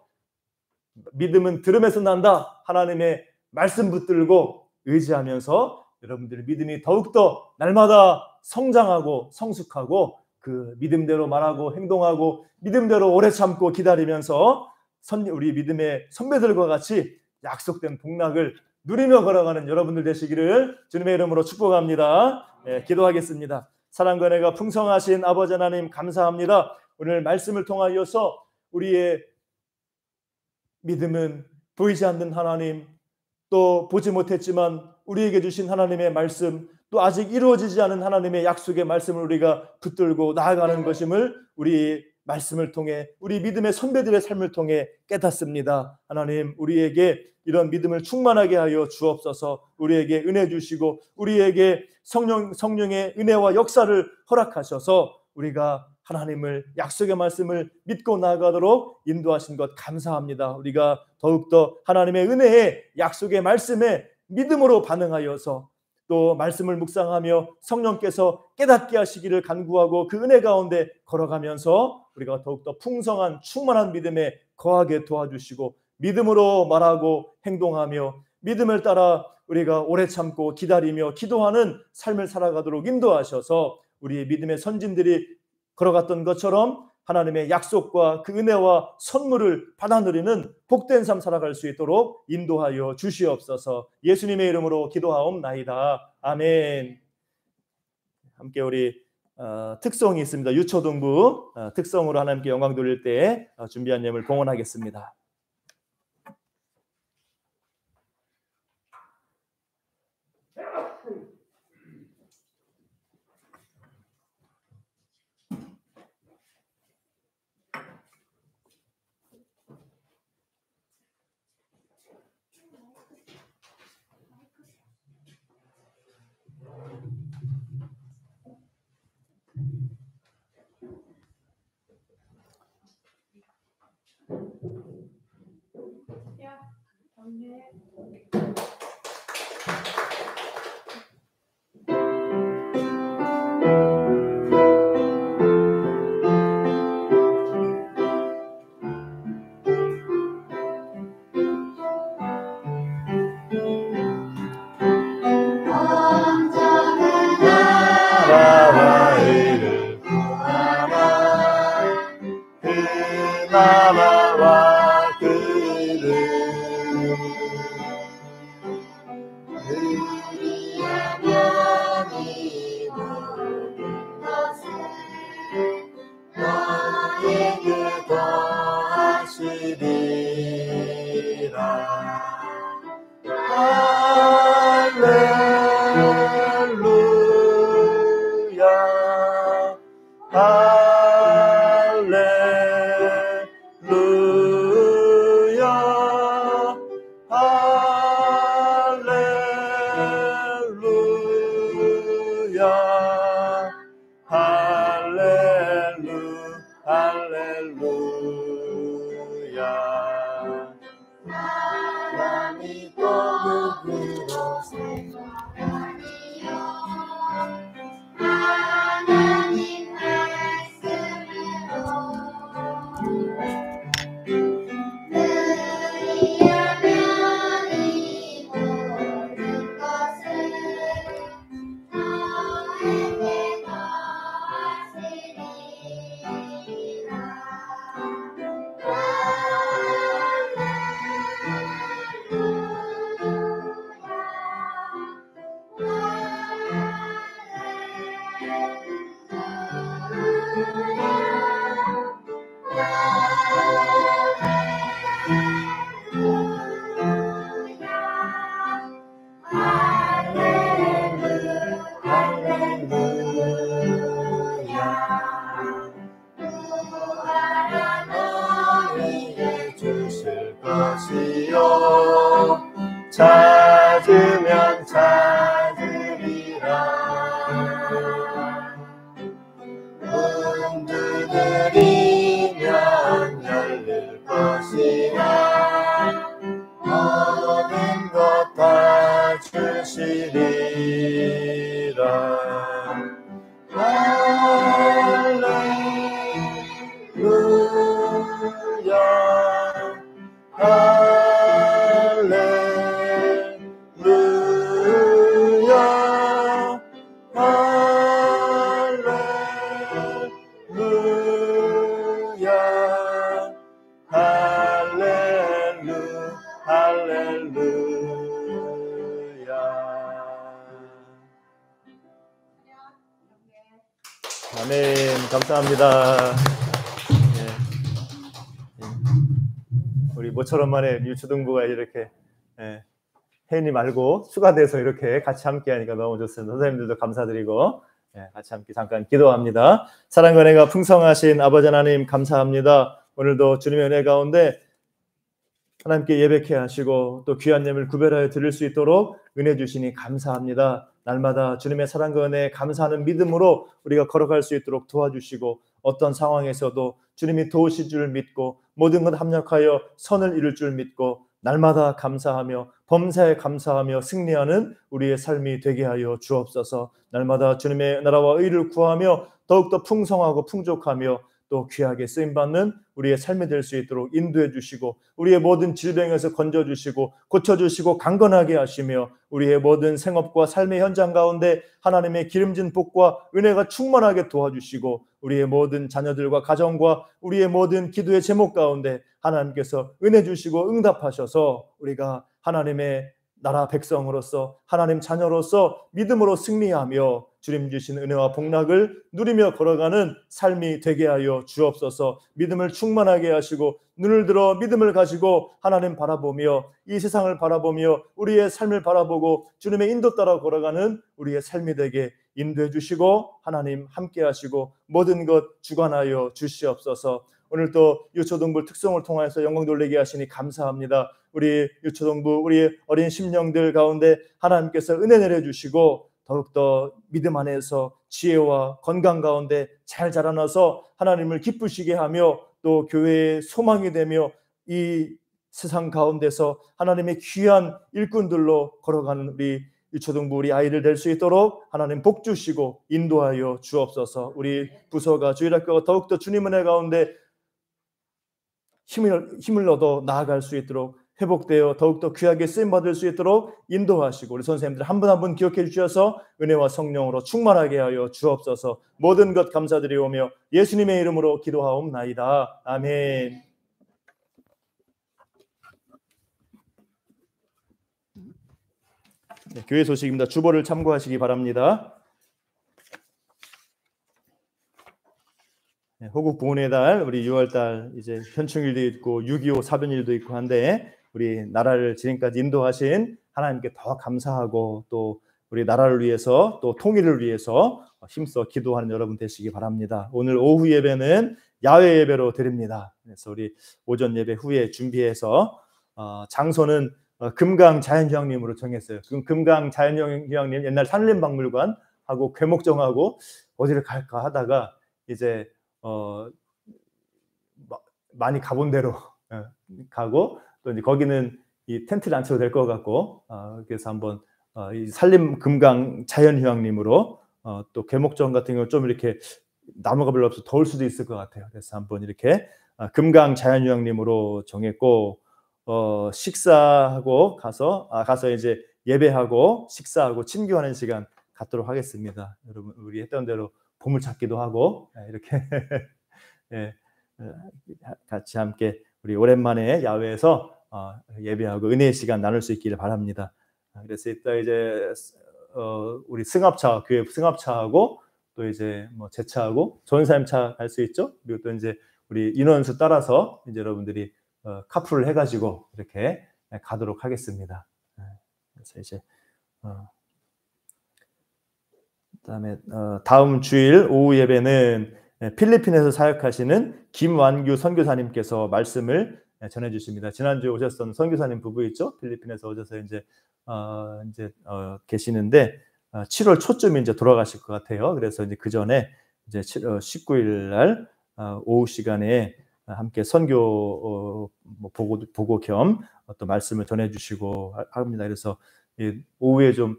믿음은 들음에서 난다, 하나님의 말씀 붙들고 의지하면서 여러분들의 믿음이 더욱더 날마다 성장하고 성숙하고 그 믿음대로 말하고 행동하고 믿음대로 오래 참고 기다리면서 우리 믿음의 선배들과 같이 약속된 복락을 누리며 걸어가는 여러분들 되시기를 주님의 이름으로 축복합니다. 기도하겠습니다. 사랑과 은혜가 풍성하신 아버지 하나님 감사합니다. 오늘 말씀을 통하여서 우리의 믿음은 보이지 않는 하나님, 또 보지 못했지만 우리에게 주신 하나님의 말씀, 또 아직 이루어지지 않은 하나님의 약속의 말씀을 우리가 붙들고 나아가는 것임을 우리 말씀을 통해, 우리 믿음의 선배들의 삶을 통해 깨닫습니다. 하나님, 우리에게 이런 믿음을 충만하게 하여 주옵소서. 우리에게 은혜 주시고 우리에게 성령의 은혜와 역사를 허락하셔서 우리가 하나님을, 약속의 말씀을 믿고 나아가도록 인도하신 것 감사합니다. 우리가 더욱더 하나님의 은혜에, 약속의 말씀에 믿음으로 반응하여서 또 말씀을 묵상하며 성령께서 깨닫게 하시기를 간구하고 그 은혜 가운데 걸어가면서 우리가 더욱더 풍성한 충만한 믿음에 거하게 도와주시고 믿음으로 말하고 행동하며 믿음을 따라 우리가 오래 참고 기다리며 기도하는 삶을 살아가도록 인도하셔서 우리의 믿음의 선진들이 걸어갔던 것처럼 하나님의 약속과 그 은혜와 선물을 받아 누리는 복된 삶 살아갈 수 있도록 인도하여 주시옵소서. 예수님의 이름으로 기도하옵나이다. 아멘. 함께 우리 특송이 있습니다. 유초등부 특송으로 하나님께 영광 돌릴 때 준비한 예물 봉헌하겠습니다. 찾으면 찾으리라. 문 두드리면 열릴 것이라. 모든 것 다 주시리라. 할렐루야. 할렐루야. 할렐루야. 아멘. 감사합니다. 우리 모처럼 만에 유초등부가 이렇게 혜인이 말고 추가돼서 이렇게 같이 함께하니까 너무 좋습니다. 선생님들도 감사드리고 같이 함께 잠깐 기도합니다. 사랑과 은혜가 풍성하신 아버지 하나님 감사합니다. 오늘도 주님의 은혜 가운데 하나님께 예배케 하시고 또 귀한 예물 구별하여 드릴 수 있도록 은혜 주시니 감사합니다. 날마다 주님의 사랑과 은혜에 감사하는 믿음으로 우리가 걸어갈 수 있도록 도와주시고 어떤 상황에서도 주님이 도우실 줄 믿고 모든 것 합력하여 선을 이룰 줄 믿고 날마다 감사하며 범사에 감사하며 승리하는 우리의 삶이 되게 하여 주옵소서. 날마다 주님의 나라와 의를 구하며 더욱더 풍성하고 풍족하며 또 귀하게 쓰임받는 우리의 삶이 될 수 있도록 인도해 주시고 우리의 모든 질병에서 건져주시고 고쳐주시고 강건하게 하시며 우리의 모든 생업과 삶의 현장 가운데 하나님의 기름진 복과 은혜가 충만하게 도와주시고 우리의 모든 자녀들과 가정과 우리의 모든 기도의 제목 가운데 하나님께서 은혜 주시고 응답하셔서 우리가 하나님의 나라 백성으로서 하나님 자녀로서 믿음으로 승리하며 주님 주신 은혜와 복락을 누리며 걸어가는 삶이 되게 하여 주옵소서. 믿음을 충만하게 하시고 눈을 들어 믿음을 가지고 하나님 바라보며 이 세상을 바라보며 우리의 삶을 바라보고 주님의 인도 따라 걸어가는 우리의 삶이 되게 인도해 주시고 하나님 함께 하시고 모든 것 주관하여 주시옵소서. 오늘 또 유초동부 특성을 통해서 영광 돌리게 하시니 감사합니다. 우리 유초동부 우리 어린 심령들 가운데 하나님께서 은혜 내려주시고 더욱더 믿음 안에서 지혜와 건강 가운데 잘 자라나서 하나님을 기쁘시게 하며 또 교회의 소망이 되며 이 세상 가운데서 하나님의 귀한 일꾼들로 걸어가는 우리 유초등부 우리 아이들 될 수 있도록 하나님 복 주시고 인도하여 주옵소서. 우리 부서가 주일학교가 더욱더 주님 은혜 가운데 힘을 얻어 나아갈 수 있도록 회복되어 더욱더 귀하게 쓰임받을 수 있도록 인도하시고 우리 선생님들 한 분 한 분 기억해 주셔서 은혜와 성령으로 충만하게 하여 주옵소서. 모든 것 감사드리오며 예수님의 이름으로 기도하옵나이다. 아멘. 네, 교회 소식입니다. 주보를 참고하시기 바랍니다. 네, 호국 부흥의 달 우리 6월달 이제 현충일도 있고 6.25 사변일도 있고 한데 우리 나라를 지금까지 인도하신 하나님께 더 감사하고 또 우리 나라를 위해서 또 통일을 위해서 힘써 기도하는 여러분 되시기 바랍니다. 오늘 오후 예배는 야외 예배로 드립니다. 그래서 우리 오전 예배 후에 준비해서 장소는 금강 자연휴양림으로 정했어요. 금강 자연휴양림 옛날 산림박물관하고 괴목정하고 어디를 갈까 하다가 이제 많이 가본 대로 가고 또 이제 거기는 이 텐트를 안 쳐도 될 것 같고 그래서 한번 이 산림 금강 자연휴양림으로 또 괴목정 같은 경우 좀 이렇게 나무가 별로 없어 더울 수도 있을 것 같아요. 그래서 한번 이렇게 금강 자연휴양림으로 정했고 식사하고 가서 이제 예배하고 식사하고 친교하는 시간 갖도록 하겠습니다. 여러분 우리 했던 대로 보물찾기도 하고 이렇게 예, 같이 함께 우리 오랜만에 야외에서 예배하고 은혜의 시간 나눌 수 있기를 바랍니다. 그래서 이따 이제 우리 승합차 교회 승합차하고 또 이제 뭐 제 차하고 전사님차 갈 수 있죠. 그리고 또 이제 우리 인원수 따라서 이제 여러분들이 카풀을 해가지고 이렇게 가도록 하겠습니다. 그래서 이제 그다음에 다음 주일 오후 예배는 필리핀에서 사역하시는 김완규 선교사님께서 말씀을 전해 주십니다. 지난주에 오셨던 선교사님 부부 있죠? 필리핀에서 오셔서 이제 계시는데 7월 초쯤 이제 돌아가실 것 같아요. 그래서 이제 그 전에 이제 19일 날 오후 시간에 함께 선교 보고 겸 또 말씀을 전해 주시고 합니다. 그래서 오후에 좀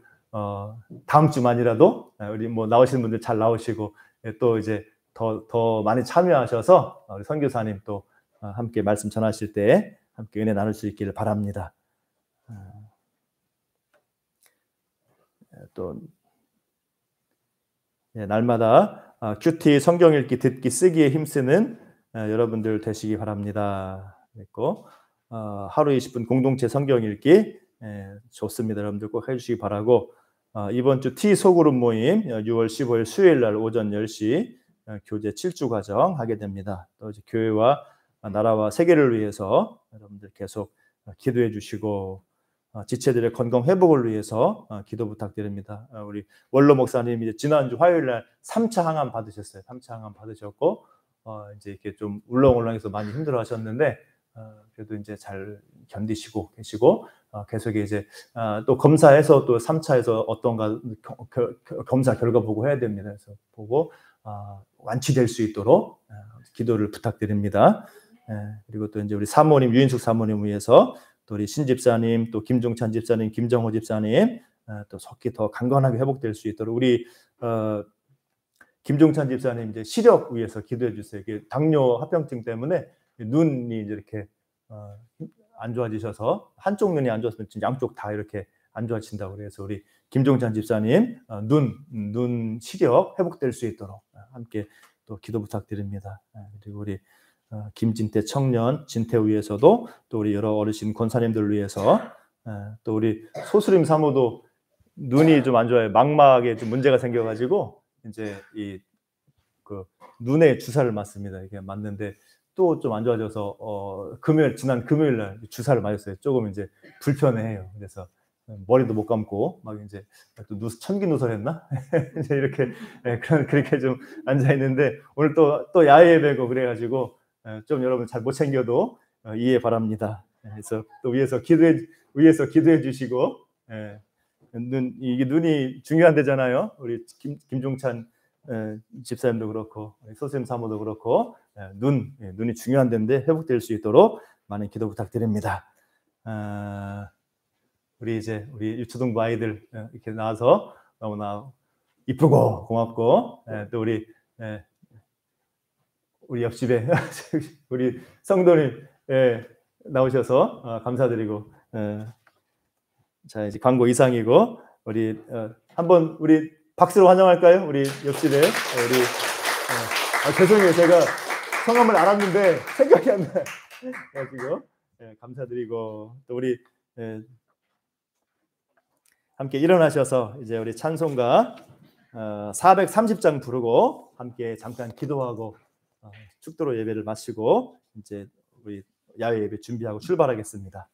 다음 주만이라도 우리 뭐 나오시는 분들 잘 나오시고 또 이제 더 많이 참여하셔서 우리 선교사님 또 함께 말씀 전하실 때 함께 은혜 나눌 수 있기를 바랍니다. 또 날마다 큐티 성경 읽기 듣기 쓰기에 힘쓰는 여러분들 되시기 바랍니다. 그리고 하루 20분 공동체 성경 읽기 좋습니다. 여러분들 꼭 해주시기 바라고, 이번 주 T 소그룹 모임 6월 15일 수요일 날 오전 10시 교제 7주 과정 하게 됩니다. 또 이제 교회와 나라와 세계를 위해서 여러분들 계속 기도해 주시고, 지체들의 건강 회복을 위해서 기도 부탁드립니다. 우리 원로 목사님 이제 지난주 화요일 날 3차 항암 받으셨어요. 3차 항암 받으셨고, 이제 이렇게 좀 울렁울렁해서 많이 힘들어하셨는데, 그래도 이제 잘 견디시고 계시고, 계속 이제 또 검사해서 또 3차에서 어떤가 검사 결과 보고 해야 됩니다. 그래서 보고 완치될 수 있도록 기도를 부탁드립니다. 그리고 또 이제 우리 사모님, 유인숙 사모님 위해서 또 우리 신 집사님, 또 김종찬 집사님, 김정호 집사님 또 속히 더 강건하게 회복될 수 있도록 우리 김종찬 집사님 이제 시력 위해서 기도해 주세요. 이게 당뇨 합병증 때문에 눈이 이제 이렇게 안 좋아지셔서 한쪽 눈이 안 좋았으면 양쪽 다 이렇게 안 좋아진다고 그래서 우리 김종찬 집사님 눈 시력 회복될 수 있도록 함께 또 기도 부탁드립니다. 그리고 우리 김진태 청년 진태 위해서도 또 우리 여러 어르신 권사님들 위해서 또 우리 소수림 사모도 눈이 좀 안 좋아요. 망막에 좀 문제가 생겨가지고 이제 그 눈에 주사를 맞습니다. 이게 맞는데 또 좀 안 좋아져서 지난 금요일 날 주사를 맞았어요. 조금 이제 불편해해요. 그래서 머리도 못 감고 막 이제 또 천기 누설했나 이제 이렇게 그렇게 좀 앉아 있는데 오늘 또 야외 예배고 그래가지고 좀 여러분 잘 못 챙겨도 이해 바랍니다. 그래서 또 위에서 기도해 주시고, 이게 눈이 중요한데잖아요. 우리 김종찬 집사님도 그렇고 소쌤 사모도 그렇고 눈이 중요한 데인데 회복될 수 있도록 많은 기도 부탁드립니다. 우리 유초등부 아이들 이렇게 나와서 너무나 이쁘고 고맙고, 또 우리 옆집에 우리 성도님 나오셔서 감사드리고, 자 이제 광고 이상이고 우리 한번 우리 박수로 환영할까요? 우리 옆집에 우리 죄송해요. 제가 성함을 알았는데 생각이 안 나요. 그래가지고 감사드리고, 또 우리 함께 일어나셔서 이제 우리 찬송가 430장 부르고 함께 잠깐 기도하고 축도로 예배를 마치고 이제 우리 야외 예배 준비하고 출발하겠습니다.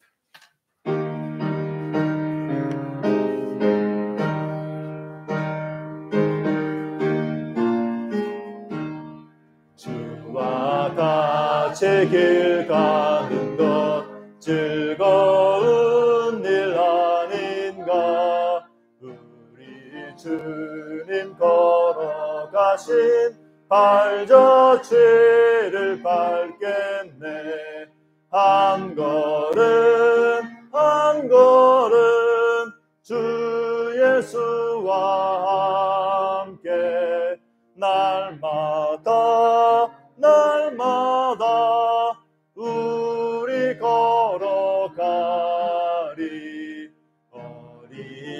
주와 같이 길 가는 것 즐거운 일 아닌가. 우리 주님 걸어가신 발자취를 밟겠네. 한 걸음 한 걸음 주 예수와 함께 날마다 우리 걸어가리.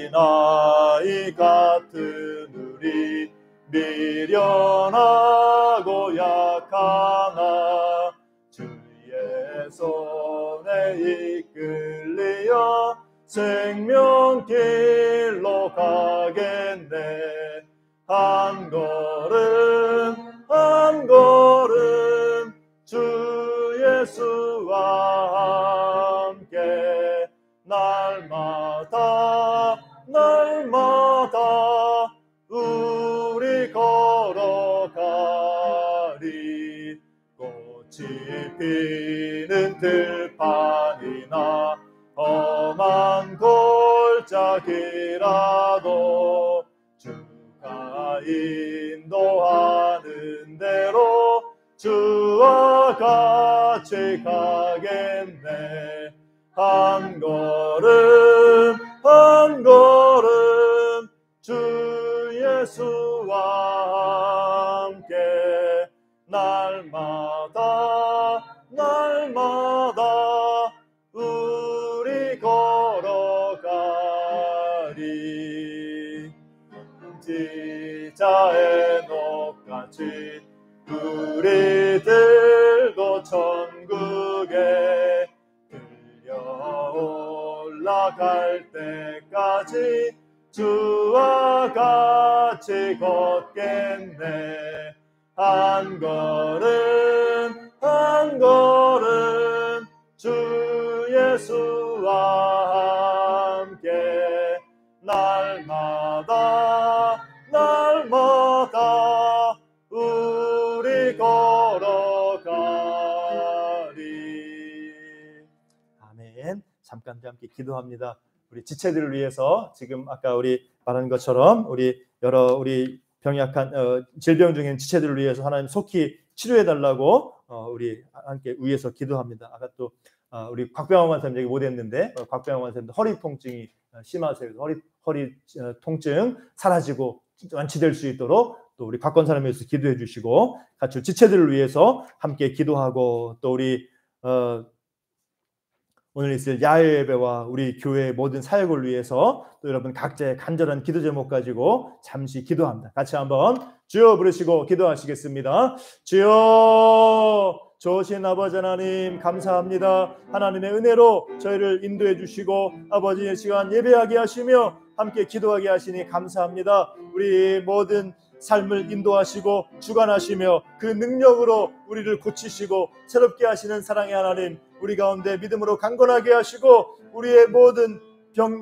어린아이 같은 우리 미련하고 약하나 주의 손에 이끌리어 생명길로 가겠네. 한 걸음 한 걸음 주 예수와 함께 날마다 우리 걸어가리. 꽃이 피는 들판이나 험한 골짜기라도 주가 인도하는 대로 주와 같이 가겠네. 한 걸음 한 걸음 주 예수와 함께 날마다 우리 걸어가리. 지자의 높같이 우리들도 천국에 올라갈 때까지 주와 같이 걷겠네. 한 걸음 한 걸음 주 예수와 함께 날마다 우리 걸어가리. 아멘. 잠깐 함께 기도합니다. 우리 지체들을 위해서 지금 아까 우리 말한 것처럼 우리 병약한 질병 중인 지체들을 위해서 하나님 속히 치료해 달라고 우리 함께 위해서 기도합니다. 아까 또 우리 곽병원 원사님 얘기 못했는데 곽병원 원사님도 허리 통증이 심하세요. 허리 통증 사라지고 완치될 수 있도록 또 우리 곽 권사님을 위해서 기도해 주시고 같이 지체들을 위해서 함께 기도하고 또 우리 오늘 있을 야외 예배와 우리 교회의 모든 사역을 위해서 또 여러분 각자의 간절한 기도 제목 가지고 잠시 기도합니다. 같이 한번 주여 부르시고 기도하시겠습니다. 주여, 좋으신 아버지 하나님 감사합니다. 하나님의 은혜로 저희를 인도해 주시고 아버지의 시간 예배하게 하시며 함께 기도하게 하시니 감사합니다. 우리 모든 삶을 인도하시고 주관하시며 그 능력으로 우리를 고치시고 새롭게 하시는 사랑의 하나님, 우리 가운데 믿음으로 강건하게 하시고 우리의 모든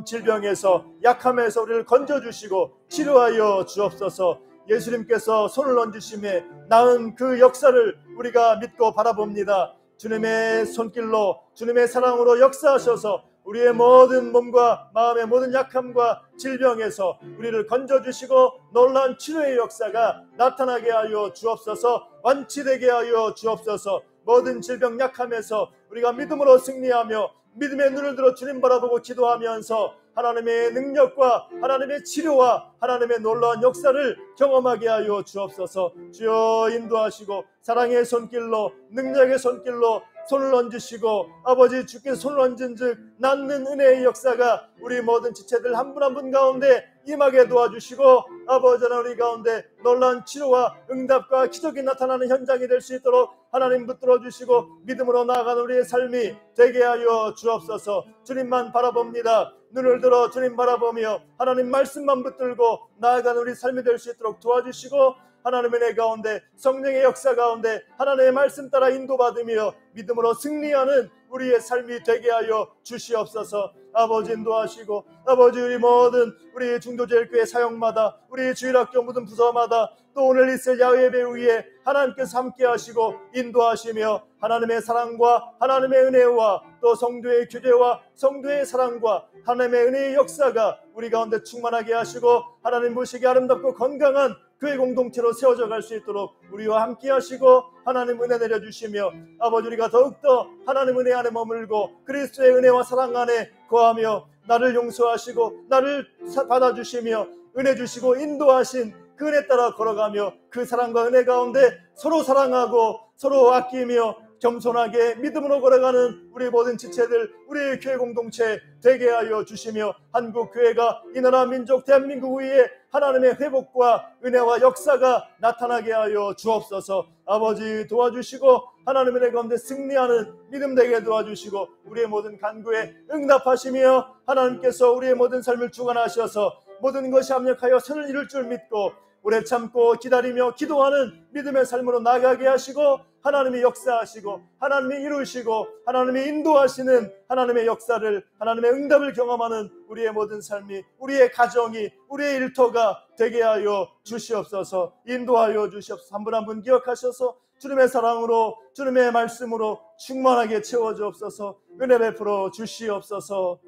질병에서 약함에서 우리를 건져주시고 치료하여 주옵소서. 예수님께서 손을 얹으심에 나은 그 역사를 우리가 믿고 바라봅니다. 주님의 손길로 주님의 사랑으로 역사하셔서 우리의 모든 몸과 마음의 모든 약함과 질병에서 우리를 건져주시고 놀라운 치료의 역사가 나타나게 하여 주옵소서. 완치되게 하여 주옵소서. 모든 질병 약함에서 우리가 믿음으로 승리하며 믿음의 눈을 들어 주님 바라보고 기도하면서 하나님의 능력과 하나님의 치료와 하나님의 놀라운 역사를 경험하게 하여 주옵소서. 주여 인도하시고 사랑의 손길로 능력의 손길로 손을 얹으시고 아버지 주께서 손을 얹은 즉 낫는 은혜의 역사가 우리 모든 지체들 한 분 한 분 가운데 임하게 도와주시고 아버지 하나님 우리 가운데 놀라운 치료와 응답과 기적이 나타나는 현장이 될 수 있도록 하나님 붙들어 주시고 믿음으로 나아가는 우리의 삶이 되게 하여 주옵소서. 주님만 바라봅니다. 눈을 들어 주님 바라보며 하나님 말씀만 붙들고 나아가는 우리 삶이 될 수 있도록 도와주시고 하나님의 은혜 가운데 성령의 역사 가운데 하나님의 말씀 따라 인도받으며 믿음으로 승리하는 우리의 삶이 되게 하여 주시옵소서. 아버지 인도하시고 아버지 우리 모든 우리 중도제일교회 사역마다 우리 주일학교 모든 부서마다 또 오늘 있을 야외 예배 위에 하나님께서 함께 하시고 인도하시며 하나님의 사랑과 하나님의 은혜와 또 성도의 교제와 성도의 사랑과 하나님의 은혜의 역사가 우리 가운데 충만하게 하시고 하나님 보시기에 아름답고 건강한 교회 공동체로 세워져 갈 수 있도록 우리와 함께 하시고 하나님 은혜 내려주시며 아버지 우리가 더욱더 하나님 은혜 안에 머물고 그리스도의 은혜와 사랑 안에 거하며 나를 용서하시고 나를 받아주시며 은혜 주시고 인도하신 그 은혜 따라 걸어가며 그 사랑과 은혜 가운데 서로 사랑하고 서로 아끼며 겸손하게 믿음으로 걸어가는 우리 모든 지체들 우리 교회 공동체 되게 하여 주시며 한국 교회가 이 나라 민족 대한민국 위에 하나님의 회복과 은혜와 역사가 나타나게 하여 주옵소서. 아버지 도와주시고 하나님의 은혜 가운데 승리하는 믿음 되게 도와주시고 우리의 모든 간구에 응답하시며 하나님께서 우리의 모든 삶을 주관하셔서 모든 것이 합력하여 선을 이룰 줄 믿고 오래 참고 기다리며 기도하는 믿음의 삶으로 나가게 하시고 하나님이 역사하시고 하나님이 이루시고 하나님이 인도하시는 하나님의 역사를 하나님의 응답을 경험하는 우리의 모든 삶이 우리의 가정이 우리의 일터가 되게 하여 주시옵소서. 인도하여 주시옵소서. 한 분 한 분 기억하셔서 주님의 사랑으로 주님의 말씀으로 충만하게 채워주옵소서. 은혜 베풀어 주시옵소서.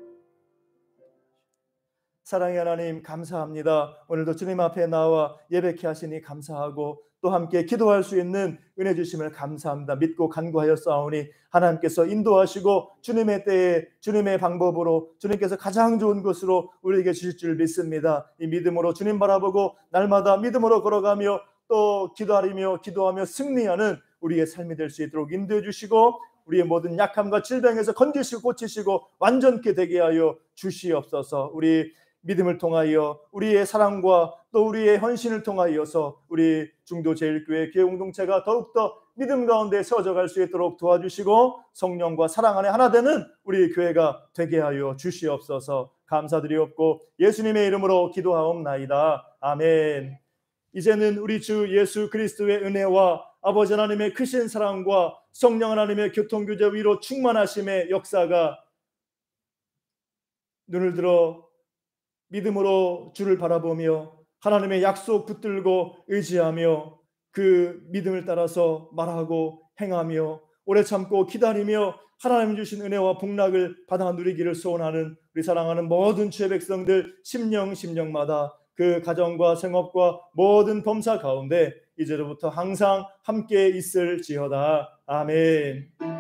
사랑의 하나님 감사합니다. 오늘도 주님 앞에 나와 예배케 하시니 감사하고 또 함께 기도할 수 있는 은혜 주심을 감사합니다. 믿고 간구하여 싸우니 하나님께서 인도하시고 주님의 때에 주님의 방법으로 주님께서 가장 좋은 것으로 우리에게 주실 줄 믿습니다. 이 믿음으로 주님 바라보고 날마다 믿음으로 걸어가며 또 기도하며 승리하는 우리의 삶이 될 수 있도록 인도해 주시고 우리의 모든 약함과 질병에서 건지시고 고치시고 완전케 되게 하여 주시옵소서. 우리 믿음을 통하여 우리의 사랑과 또 우리의 헌신을 통하여서 우리 중도 제일교회 교회 공동체가 더욱더 믿음 가운데 세워져갈 수 있도록 도와주시고 성령과 사랑 안에 하나 되는 우리 교회가 되게 하여 주시옵소서. 감사드리옵고 예수님의 이름으로 기도하옵나이다. 아멘. 이제는 우리 주 예수 그리스도의 은혜와 아버지 하나님의 크신 사랑과 성령 하나님의 교통교제 위로 충만하심의 역사가 눈을 들어 믿음으로 주를 바라보며 하나님의 약속 붙들고 의지하며 그 믿음을 따라서 말하고 행하며 오래 참고 기다리며 하나님 주신 은혜와 복락을 받아 누리기를 소원하는 우리 사랑하는 모든 주의 백성들 심령마다 그 가정과 생업과 모든 범사 가운데 이제로부터 항상 함께 있을지어다. 아멘.